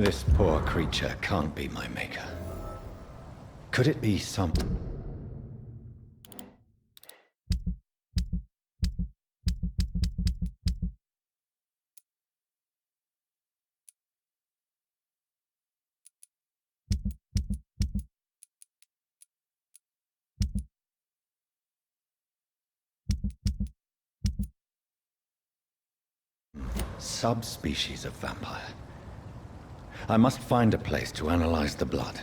This poor creature can't be my maker. Could it be some... subspecies of vampire? I must find a place to analyze the blood.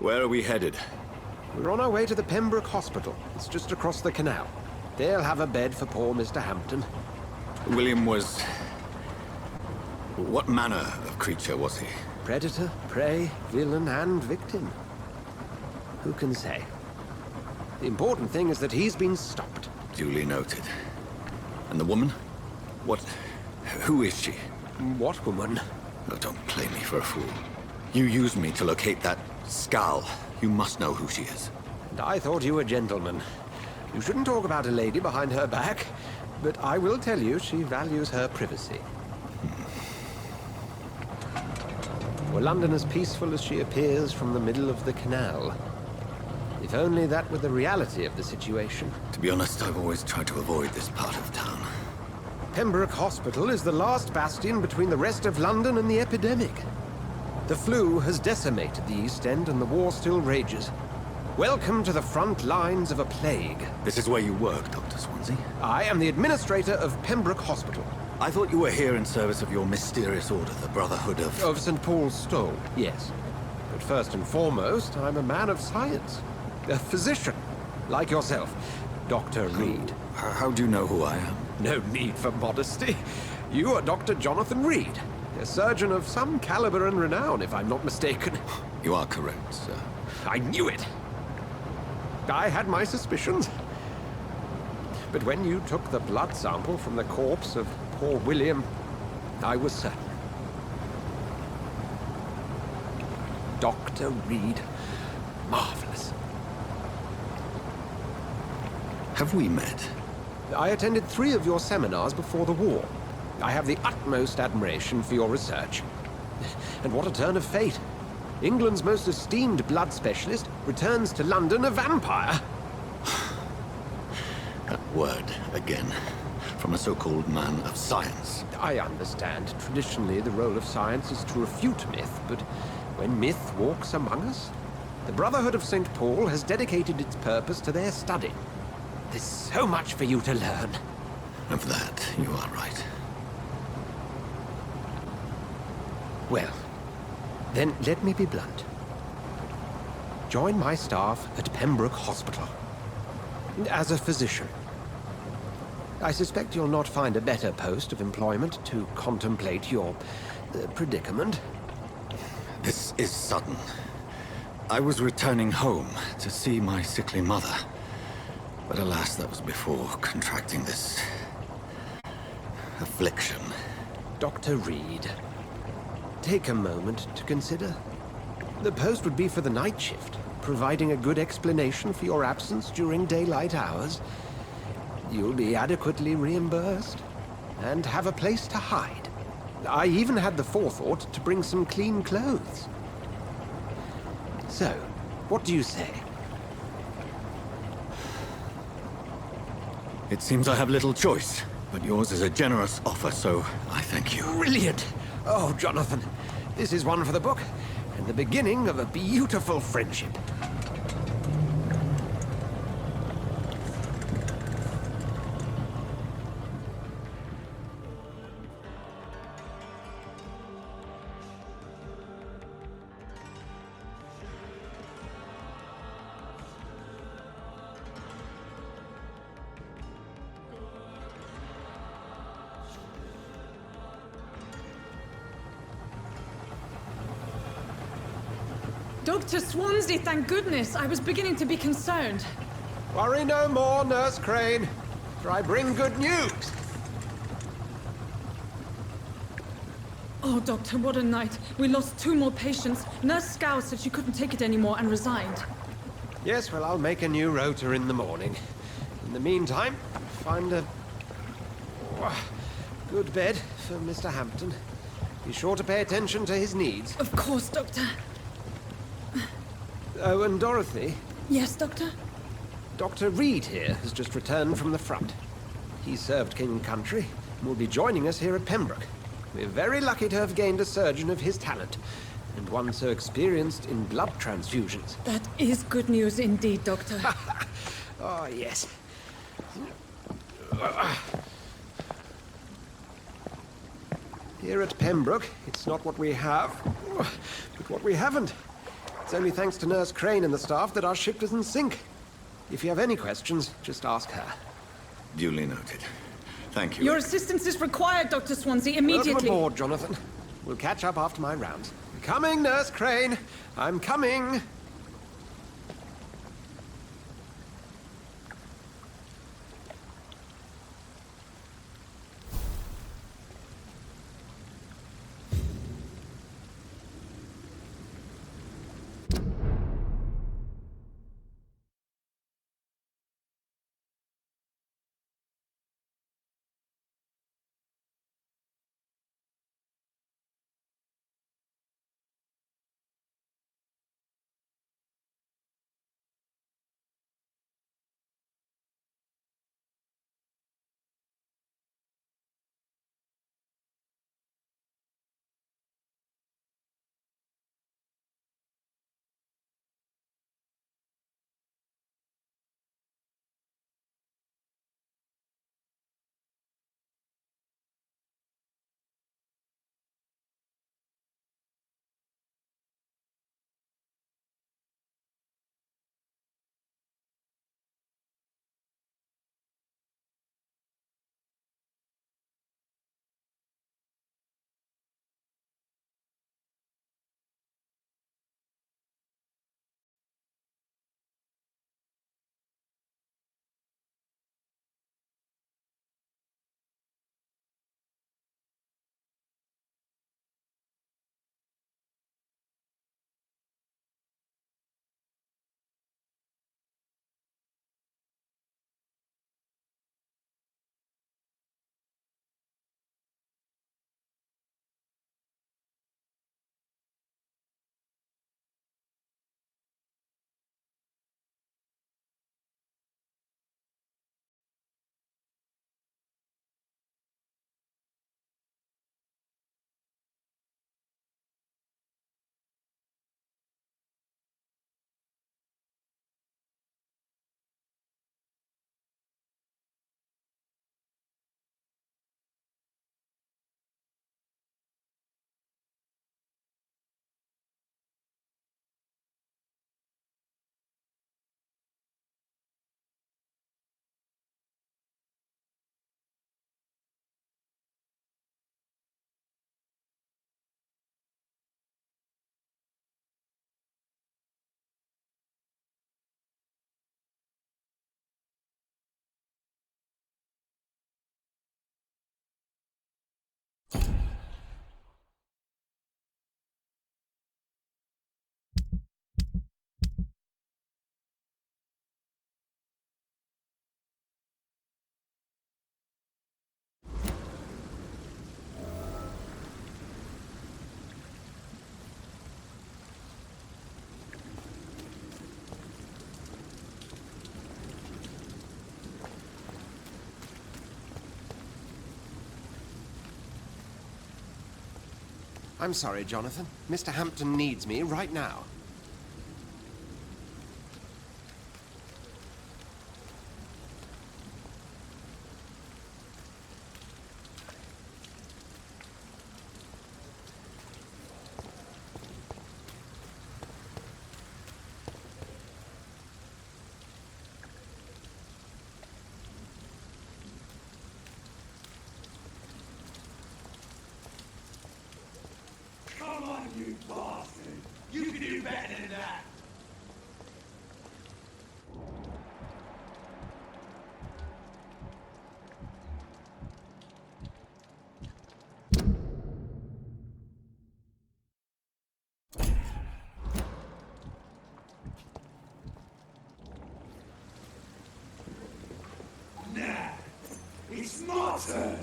Where are we headed? We're on our way to the Pembroke Hospital. It's just across the canal. They'll have a bed for poor Mr. Hampton. William was... What manner of creature was he? Predator, prey, villain, and victim. Who can say? The important thing is that he's been stopped. Duly noted. And the woman? What... Who is she? What woman? Oh, don't play me for a fool. You used me to locate that skull. You must know who she is. And I thought you a gentleman. You shouldn't talk about a lady behind her back, but I will tell you she values her privacy. Were London as peaceful as she appears from the middle of the canal? If only that were the reality of the situation. To be honest, I've always tried to avoid this part of town. Pembroke Hospital is the last bastion between the rest of London and the epidemic. The flu has decimated the East End and the war still rages. Welcome to the front lines of a plague. This is where you work, Dr. Swansea? I am the administrator of Pembroke Hospital. I thought you were here in service of your mysterious order, the Brotherhood of... Of St. Paul's Stole, yes. But first and foremost, I'm a man of science. A physician, like yourself, Dr. Reed. How do you know who I am? No need for modesty. You are Dr. Jonathan Reed. A surgeon of some caliber and renown, if I'm not mistaken. You are correct, sir. I knew it! I had my suspicions. But when you took the blood sample from the corpse of poor William, I was certain. Dr. Reed. Marvelous. Have we met? I attended 3 of your seminars before the war. I have the utmost admiration for your research. And what a turn of fate. England's most esteemed blood specialist returns to London a vampire. That word, again, from a so-called man of science. I understand. Traditionally, the role of science is to refute myth, but when myth walks among us, the Brotherhood of St. Paul has dedicated its purpose to their study. There's so much for you to learn. Of that, you are right. Well, then let me be blunt. Join my staff at Pembroke Hospital. As a physician. I suspect you'll not find a better post of employment to contemplate your predicament. This is sudden. I was returning home to see my sickly mother. But alas, that was before contracting this... affliction. Dr. Reed, take a moment to consider. The post would be for the night shift, providing a good explanation for your absence during daylight hours. You'll be adequately reimbursed, and have a place to hide. I even had the forethought to bring some clean clothes. So, what do you say? It seems I have little choice, but yours is a generous offer, so I thank you. Brilliant! Oh, Jonathan, this is one for the book, and the beginning of a beautiful friendship. Dr. Swansea, thank goodness. I was beginning to be concerned. Worry no more, Nurse Crane, for I bring good news. Oh, Doctor, what a night. We lost 2 more patients. Nurse Scow said she couldn't take it anymore and resigned. Yes, well, I'll make a new rota in the morning. In the meantime, find a good bed for Mr. Hampton. Be sure to pay attention to his needs. Of course, Doctor. Oh, and Dorothy, Yes, Doctor? Dr. Reed here has just returned from the front. He served King and Country and will be joining us here at Pembroke. We're very lucky to have gained a surgeon of his talent, and one so experienced in blood transfusions. That is good news indeed, Doctor. Oh, yes. Here at Pembroke, it's not what we have, but what we haven't. It's only thanks to Nurse Crane and the staff that our ship doesn't sink. If you have any questions, just ask her. Duly noted. Thank you. Your assistance is required, Dr. Swansea, immediately. Welcome aboard, Jonathan. We'll catch up after my rounds. Coming, Nurse Crane. I'm coming. I'm sorry, Jonathan. Mr. Hampton needs me right now. Come on, you bastard! You can do better than that! Nah, it's my turn!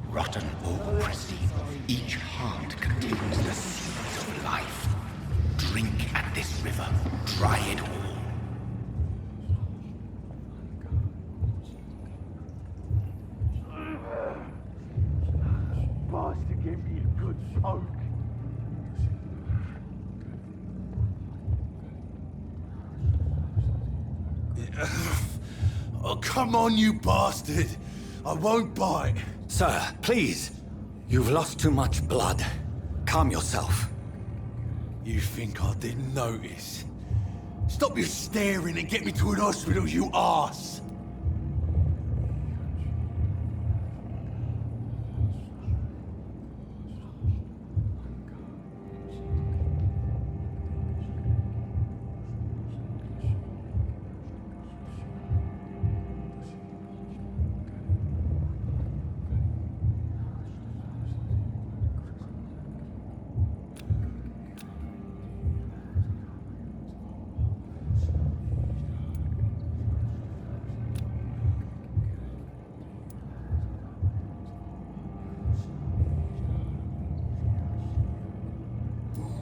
Rotten or pristine, each heart contains the seeds of life. Drink at this river, try it all. Bastard gave me a good poke. Oh, come on, you bastard! I won't bite. Sir, please. You've lost too much blood. Calm yourself. You think I didn't notice? Stop your staring and get me to an hospital, you arse!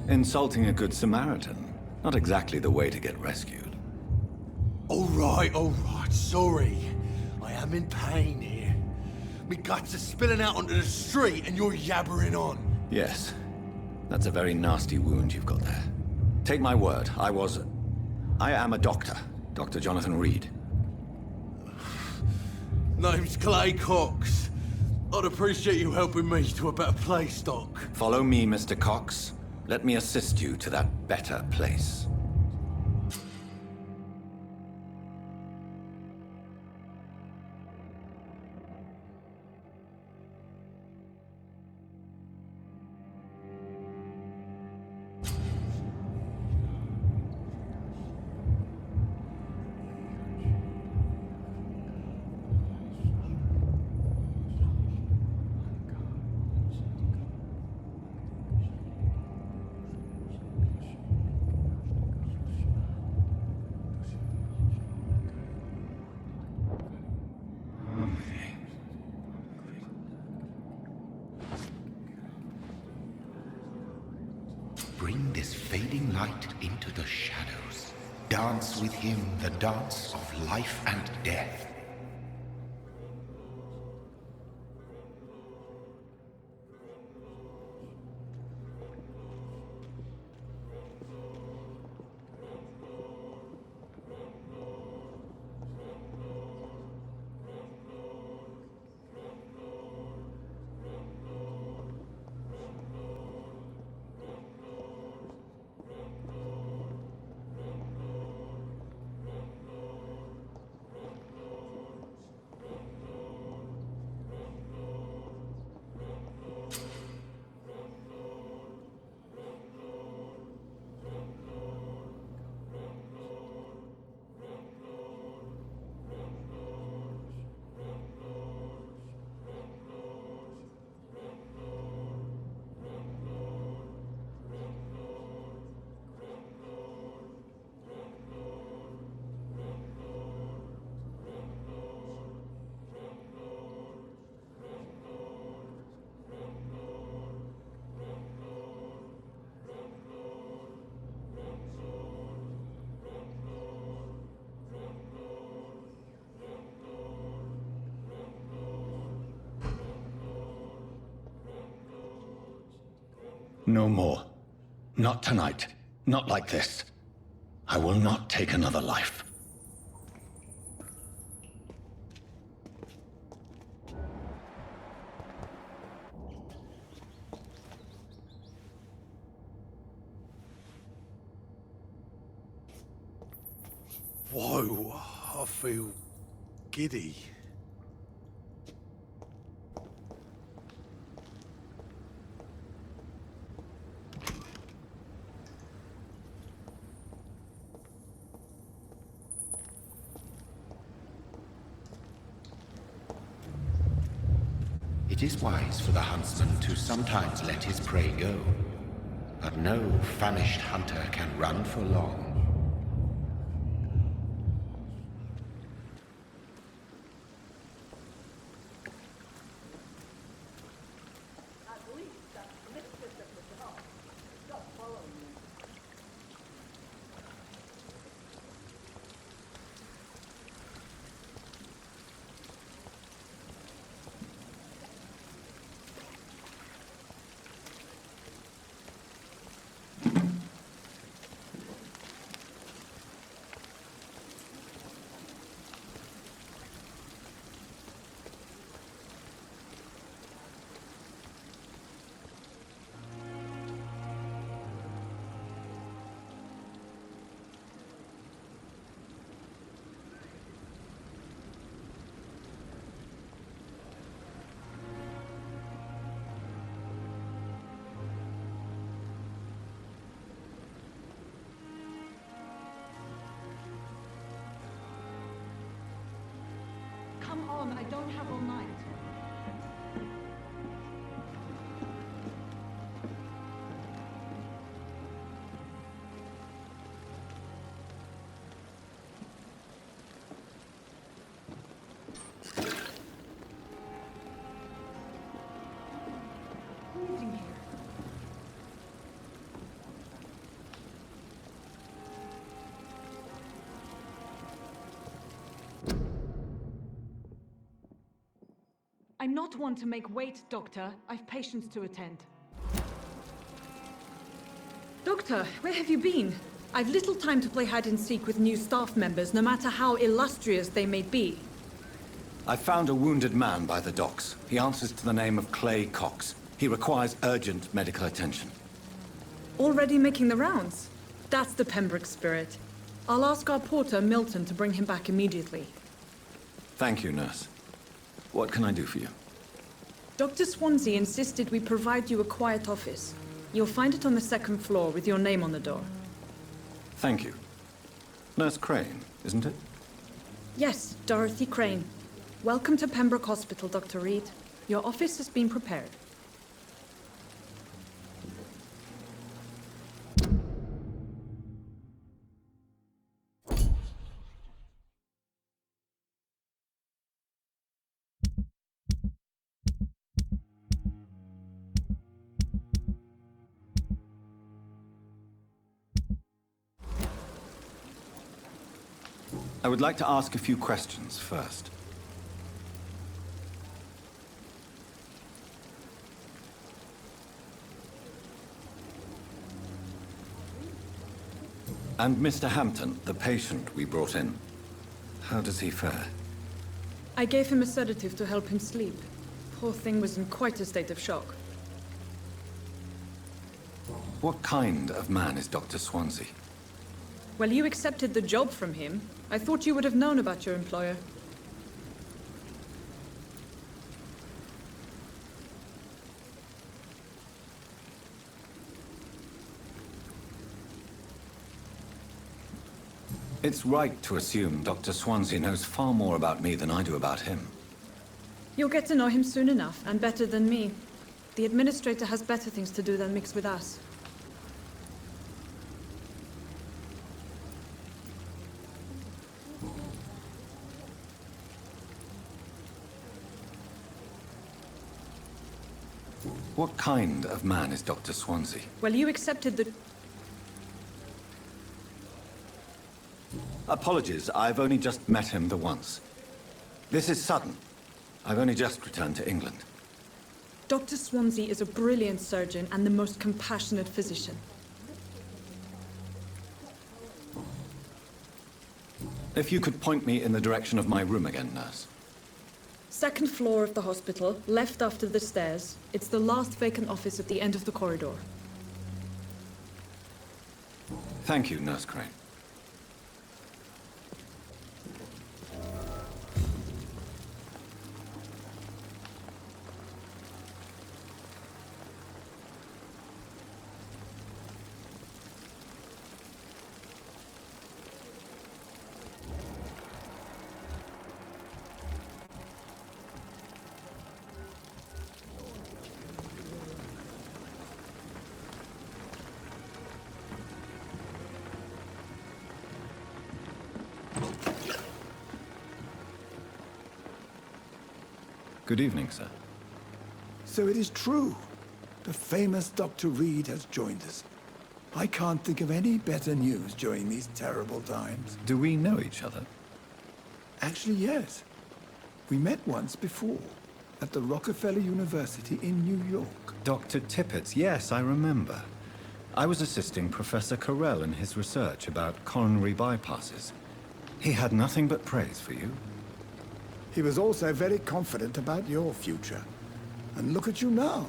Insulting a good Samaritan. Not exactly the way to get rescued. All right, sorry. I am in pain here. Me guts are spilling out onto the street and you're yabbering on. Yes. That's a very nasty wound you've got there. Take my word, I am a doctor. Dr. Jonathan Reed. Name's Clay Cox. I'd appreciate you helping me to a better place, Doc. Follow me, Mr. Cox. Let me assist you to that better place. Bring this fading light into the shadows. Dance with him the dance of life and death. No more. Not tonight. Not like this. I will not take another life. Whoa, I feel giddy. It is wise for the huntsman to sometimes let his prey go. But no famished hunter can run for long. Come on, I don't have all night. Who's in here? I'm not one to make wait, Doctor. I've patients to attend. Doctor, where have you been? I've little time to play hide and seek with new staff members, no matter how illustrious they may be. I found a wounded man by the docks. He answers to the name of Clay Cox. He requires urgent medical attention. Already making the rounds? That's the Pembroke spirit. I'll ask our porter, Milton, to bring him back immediately. Thank you, nurse. What can I do for you? Dr. Swansea insisted we provide you a quiet office. You'll find it on the second floor with your name on the door. Thank you. Nurse Crane, isn't it? Yes, Dorothy Crane. Welcome to Pembroke Hospital, Dr. Reed. Your office has been prepared. I would like to ask a few questions first. And Mr. Hampton, the patient we brought in, how does he fare? I gave him a sedative to help him sleep. Poor thing was in quite a state of shock. What kind of man is Dr. Swansea? Well, you accepted the job from him. I thought you would have known about your employer. It's right to assume Dr. Swansea knows far more about me than I do about him. You'll get to know him soon enough, and better than me. The administrator has better things to do than mix with us. What kind of man is Dr. Swansea? Well, you accepted the... Apologies, I've only just met him the once. This is sudden. I've only just returned to England. Dr. Swansea is a brilliant surgeon and the most compassionate physician. If you could point me in the direction of my room again, nurse. Second floor of the hospital, left after the stairs. It's the last vacant office at the end of the corridor. Thank you, Nurse Crane. Good evening, sir. So it is true. The famous Dr. Reed has joined us. I can't think of any better news during these terrible times. Do we know each other? Actually, yes. We met once before, at the Rockefeller University in New York. Dr. Tippett, yes, I remember. I was assisting Professor Carell in his research about coronary bypasses. He had nothing but praise for you. He was also very confident about your future. And look at you now.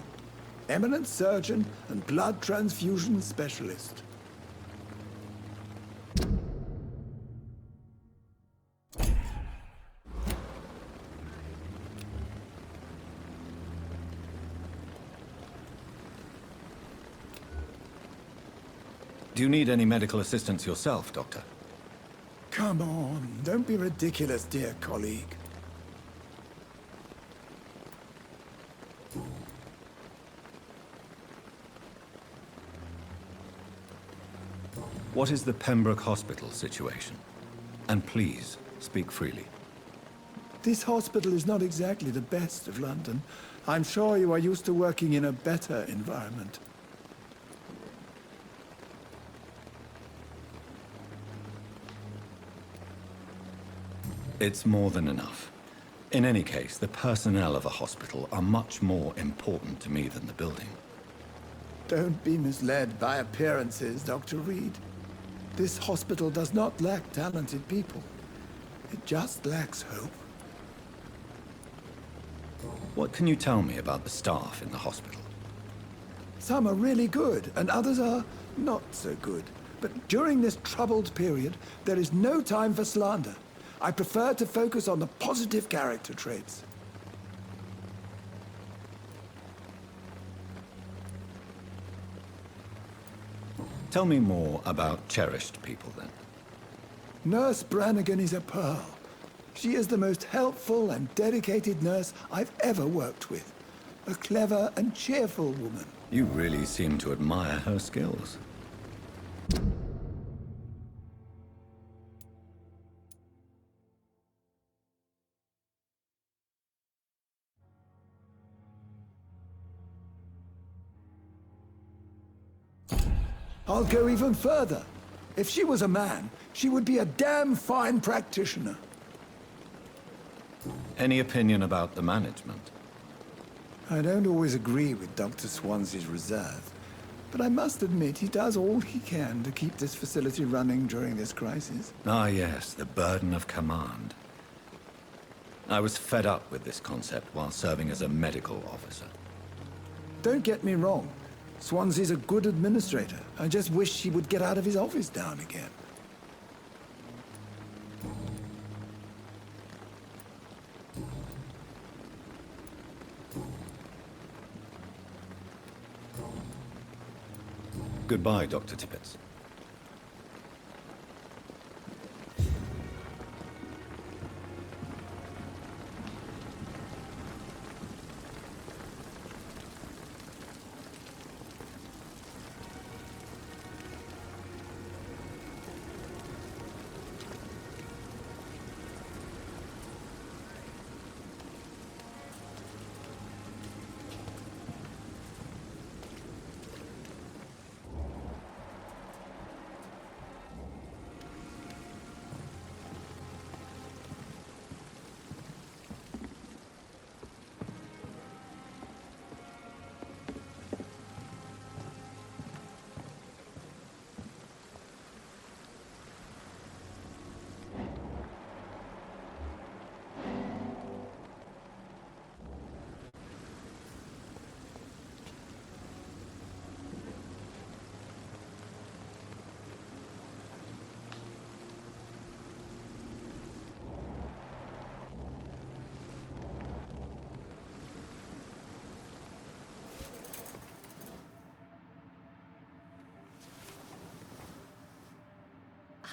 Eminent surgeon and blood transfusion specialist. Do you need any medical assistance yourself, Doctor? Come on, don't be ridiculous, dear colleague. What is the Pembroke Hospital situation? And please, speak freely. This hospital is not exactly the best of London. I'm sure you are used to working in a better environment. It's more than enough. In any case, the personnel of a hospital are much more important to me than the building. Don't be misled by appearances, Dr. Reed. This hospital does not lack talented people. It just lacks hope. What can you tell me about the staff in the hospital? Some are really good, and others are not so good. But during this troubled period, there is no time for slander. I prefer to focus on the positive character traits. Tell me more about cherished people, then. Nurse Brannigan is a pearl. She is the most helpful and dedicated nurse I've ever worked with. A clever and cheerful woman. You really seem to admire her skills. I'll go even further. If she was a man, she would be a damn fine practitioner. Any opinion about the management? I don't always agree with Dr. Swansea's reserve, but I must admit he does all he can to keep this facility running during this crisis. Ah, yes, the burden of command. I was fed up with this concept while serving as a medical officer. Don't get me wrong. Swansea's a good administrator. I just wish he would get out of his office now and again. Goodbye, Dr. Tippett.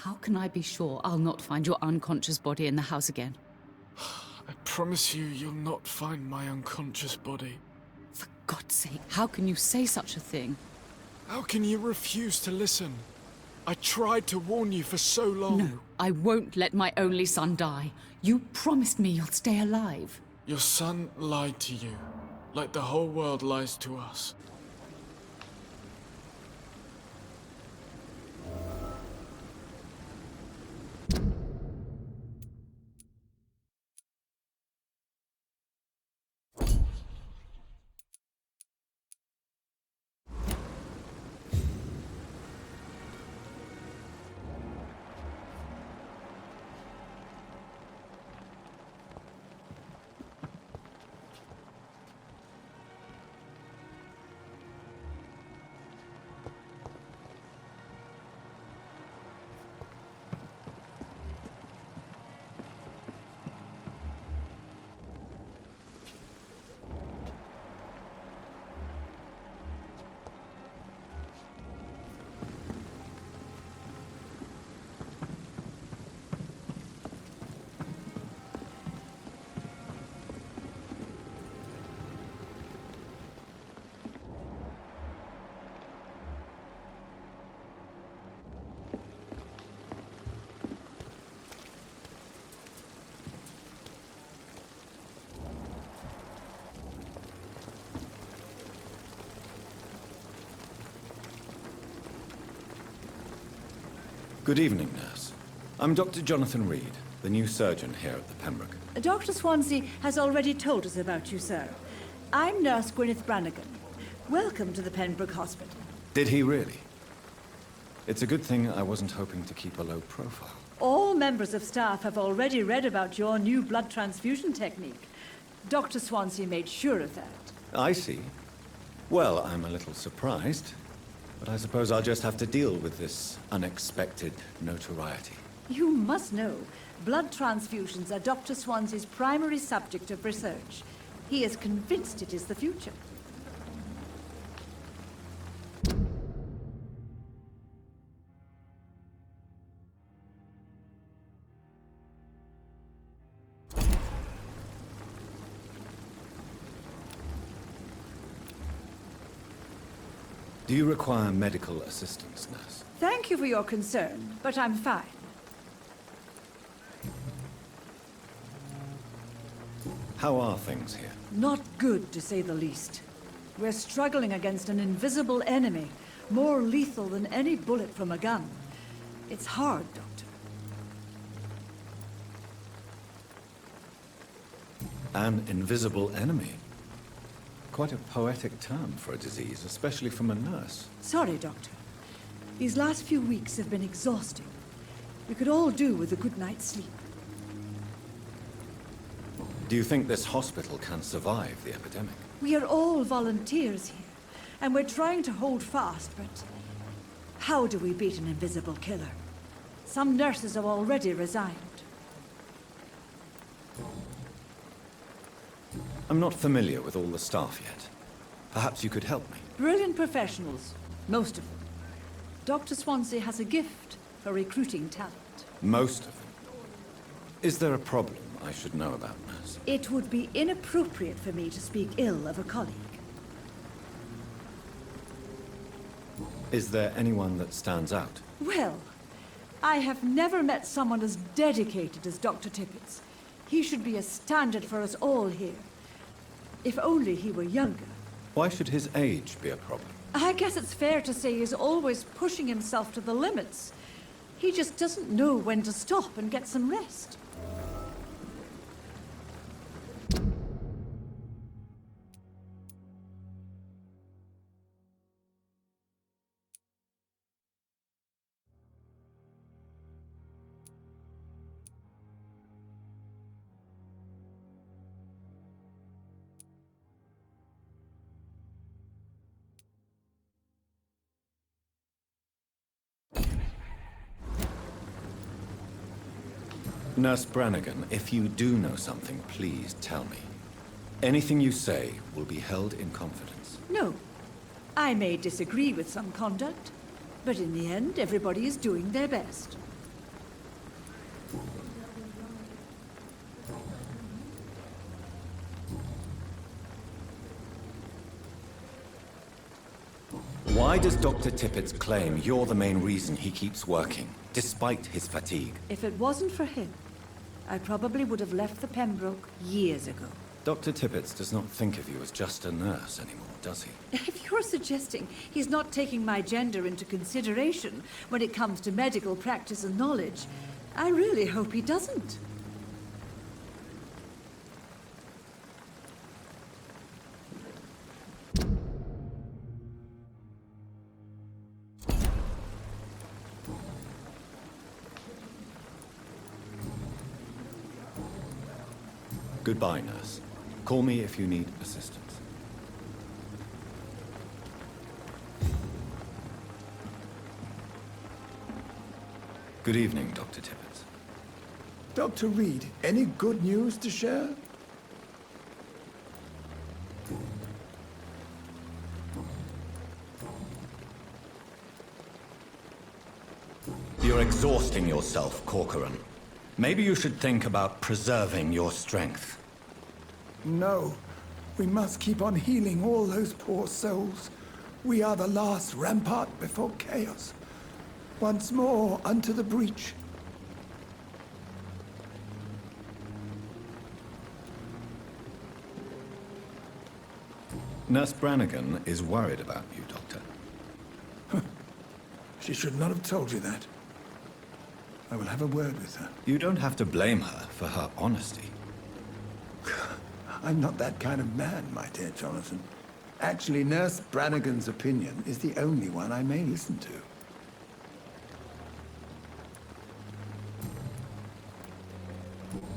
How can I be sure I'll not find your unconscious body in the house again? I promise you, you'll not find my unconscious body. For God's sake, how can you say such a thing? How can you refuse to listen? I tried to warn you for so long. No, I won't let my only son die. You promised me you'll stay alive. Your son lied to you, like the whole world lies to us. Good evening, nurse. I'm Dr. Jonathan Reed, the new surgeon here at the Pembroke. Dr. Swansea has already told us about you, sir. I'm Nurse Gwyneth Brannigan. Welcome to the Pembroke Hospital. Did he really? It's a good thing I wasn't hoping to keep a low profile. All members of staff have already read about your new blood transfusion technique. Dr. Swansea made sure of that. I see. Well, I'm a little surprised, but I suppose I'll just have to deal with this unexpected notoriety. You must know, blood transfusions are Dr. Swansea's primary subject of research. He is convinced it is the future. Do you require medical assistance, nurse? Thank you for your concern, but I'm fine. How are things here? Not good, to say the least. We're struggling against an invisible enemy, more lethal than any bullet from a gun. It's hard, Doctor. An invisible enemy? Quite a poetic term for a disease, especially from a nurse. Sorry, Doctor. These last few weeks have been exhausting. We could all do with a good night's sleep. Do you think this hospital can survive the epidemic? We are all volunteers here, and we're trying to hold fast, but how do we beat an invisible killer? Some nurses have already resigned. I'm not familiar with all the staff yet. Perhaps you could help me. Brilliant professionals, most of them. Dr. Swansea has a gift for recruiting talent. Most of them. Is there a problem I should know about, nurse? It would be inappropriate for me to speak ill of a colleague. Is there anyone that stands out? Well, I have never met someone as dedicated as Dr. Tippett's. He should be a standard for us all here. If only he were younger. Why should his age be a problem? I guess it's fair to say he's always pushing himself to the limits. He just doesn't know when to stop and get some rest. Nurse Brannigan, if you do know something, please tell me. Anything you say will be held in confidence. No. I may disagree with some conduct, but in the end, everybody is doing their best. Why does Dr. Tippett claim you're the main reason he keeps working, despite his fatigue? If it wasn't for him, I probably would have left the Pembroke years ago. Dr. Tippett does not think of you as just a nurse anymore, does he? If you're suggesting he's not taking my gender into consideration when it comes to medical practice and knowledge, I really hope he doesn't. Goodbye, nurse. Call me if you need assistance. Good evening, Dr. Tippett. Dr. Reed, any good news to share? You're exhausting yourself, Corcoran. Maybe you should think about preserving your strength. No. We must keep on healing all those poor souls. We are the last rampart before chaos. Once more, unto the breach. Nurse Brannigan is worried about you, Doctor. She should not have told you that. I will have a word with her. You don't have to blame her for her honesty. I'm not that kind of man, my dear Jonathan. Actually, Nurse Brannigan's opinion is the only one I may listen to.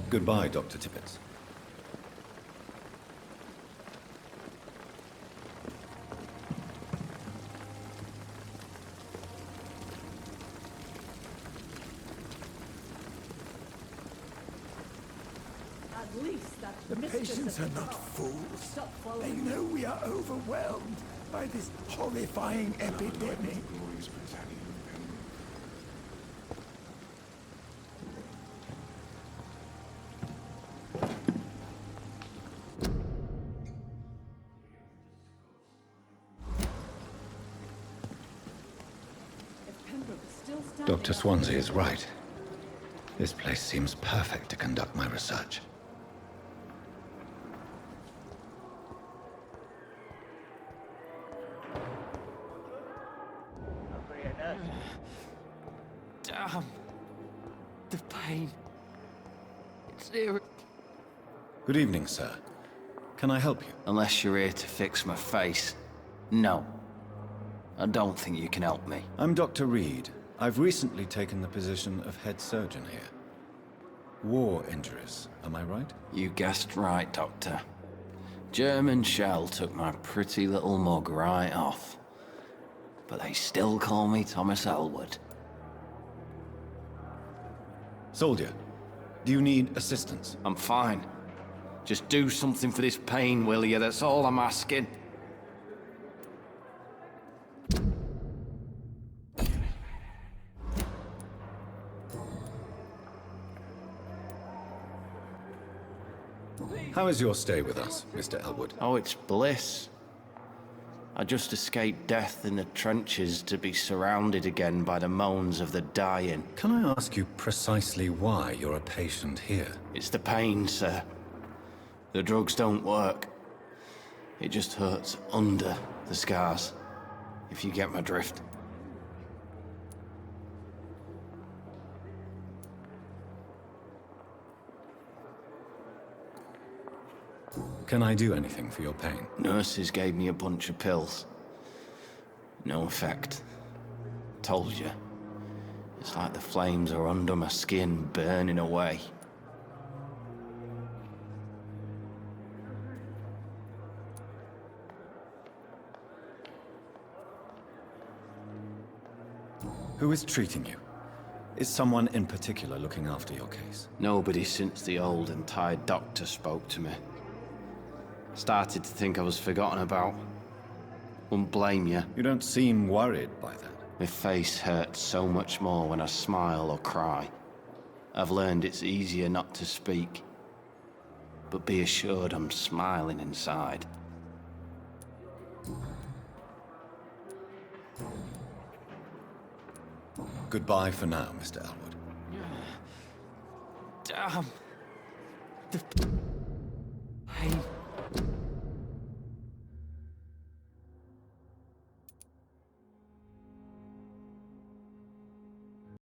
Goodbye, Dr. Tippett. At least that The patients are not fools. They know we are overwhelmed by this horrifying epidemic. Dr. Swansea is right. This place seems perfect to conduct my research. Damn. The pain. It's here. Good evening, sir. Can I help you? Unless you're here to fix my face. No. I don't think you can help me. I'm Dr. Reed. I've recently taken the position of head surgeon here. War injuries, am I right? You guessed right, Doctor. German shell took my pretty little mug right off. But they still call me Thomas Elwood. Soldier, do you need assistance? I'm fine. Just do something for this pain, will you? That's all I'm asking. How is your stay with us, Mr. Elwood? Oh, it's bliss. I just escaped death in the trenches to be surrounded again by the moans of the dying. Can I ask you precisely why you're a patient here? It's the pain, sir. The drugs don't work. It just hurts under the scars, if you get my drift. Can I do anything for your pain? Nurses gave me a bunch of pills. No effect. Told you. It's like the flames are under my skin, burning away. Who is treating you? Is someone in particular looking after your case? Nobody since the old and tired doctor spoke to me. Started to think I was forgotten about. Wouldn't blame you. You don't seem worried by that. My face hurts so much more when I smile or cry. I've learned it's easier not to speak. But be assured I'm smiling inside. Goodbye for now, Mr. Elwood. Damn. The